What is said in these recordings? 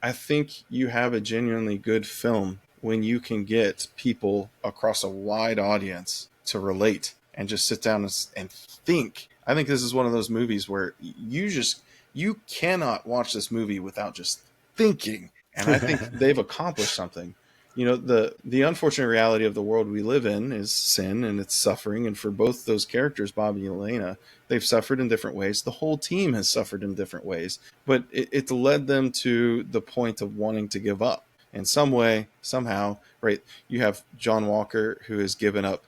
I think you have a genuinely good film when you can get people across a wide audience to relate and just sit down and think. I think this is one of those movies where you cannot watch this movie without just thinking. And I think they've accomplished something. You know, the unfortunate reality of the world we live in is sin and it's suffering. And for both those characters, Bobby and Elena, they've suffered in different ways. The whole team has suffered in different ways, but it led them to the point of wanting to give up in some way, somehow, right? You have John Walker, who has given up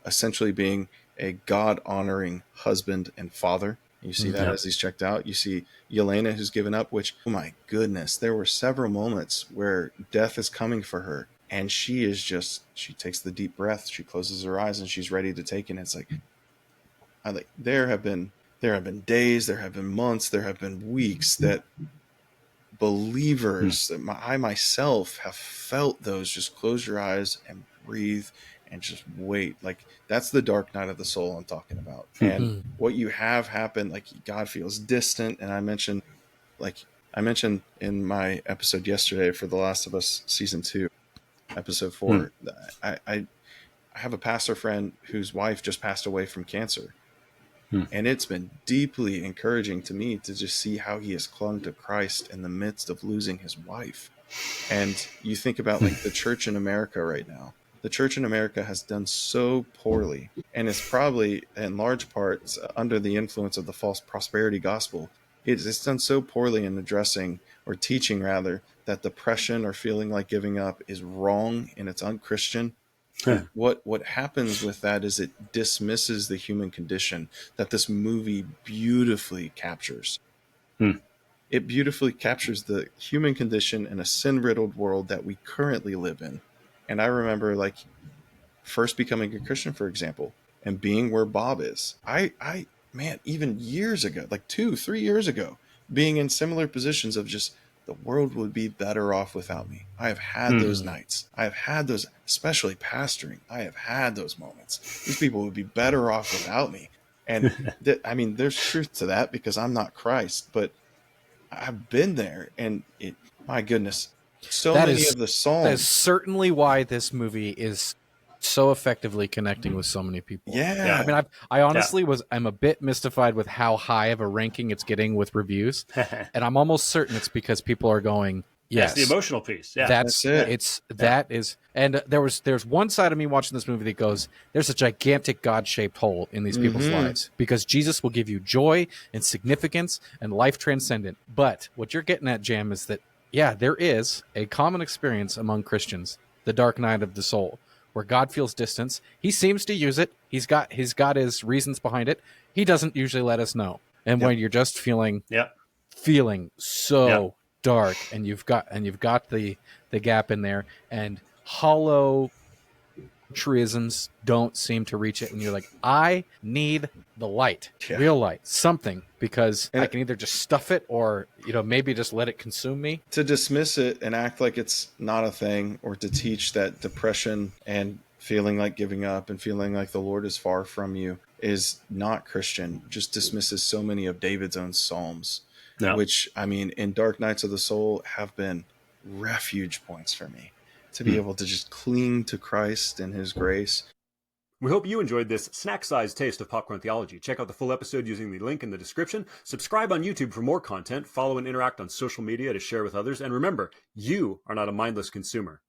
essentially being a God honoring husband and father. You see that as he's checked out. You see Yelena, who's given up, which, oh my goodness, there were several moments where death is coming for her. And she is just, she takes the deep breath, she closes her eyes, and she's ready to take it. And it's like, there have been days, there have been months, there have been weeks that believers, I myself have felt those. Just close your eyes and breathe and just wait. Like, that's the dark night of the soul I'm talking about. And what you have happen, like, God feels distant. And I mentioned in my episode yesterday for The Last of Us season 2, episode 4, I have a pastor friend whose wife just passed away from cancer. And it's been deeply encouraging to me to just see how he has clung to Christ in the midst of losing his wife. And you think about like the church in America right now. The church in America has done so poorly, and it's probably in large part under the influence of the false prosperity gospel. It's done so poorly in addressing, or teaching rather, that depression or feeling like giving up is wrong and it's unchristian. And what happens with that is it dismisses the human condition that this movie beautifully captures. It beautifully captures the human condition in a sin-riddled world that we currently live in. And I remember, like, first becoming a Christian, for example, and being where Bob is. Man, even years ago, like 2-3 years ago, being in similar positions of just, the world would be better off without me. I have had those nights. I have had those, especially pastoring. I have had those moments. These people would be better off without me. And I mean, there's truth to that because I'm not Christ, but I've been there, and my goodness, so many of the songs. That is certainly why this movie is so effectively connecting with so many people. Yeah. I mean, I honestly I'm a bit mystified with how high of a ranking it's getting with reviews. And I'm almost certain it's because people are going, yes. That's the emotional piece. Yeah. That's it. And there's one side of me watching this movie that goes, there's a gigantic God-shaped hole in these people's lives because Jesus will give you joy and significance and life transcendent. But what you're getting at, Jam, is that, yeah, there is a common experience among Christians, the dark night of the soul, where God feels distance. He seems to use it. He's got his reasons behind it. He doesn't usually let us know. And when you're just feeling so dark, and you've got the gap in there, and hollow truisms don't seem to reach it, and you're like, I need the light, real light, something, because I can either just stuff it or maybe just let it consume me. To dismiss it and act like it's not a thing, or to teach that depression and feeling like giving up and feeling like the Lord is far from you is not Christian, just dismisses so many of David's own Psalms. Which, I mean, in Dark Nights of the Soul have been refuge points for me to be able to just cling to Christ and his grace. We hope you enjoyed this snack-sized taste of Popcorn Theology. Check out the full episode using the link in the description. Subscribe on YouTube for more content. Follow and interact on social media to share with others. And remember, you are not a mindless consumer.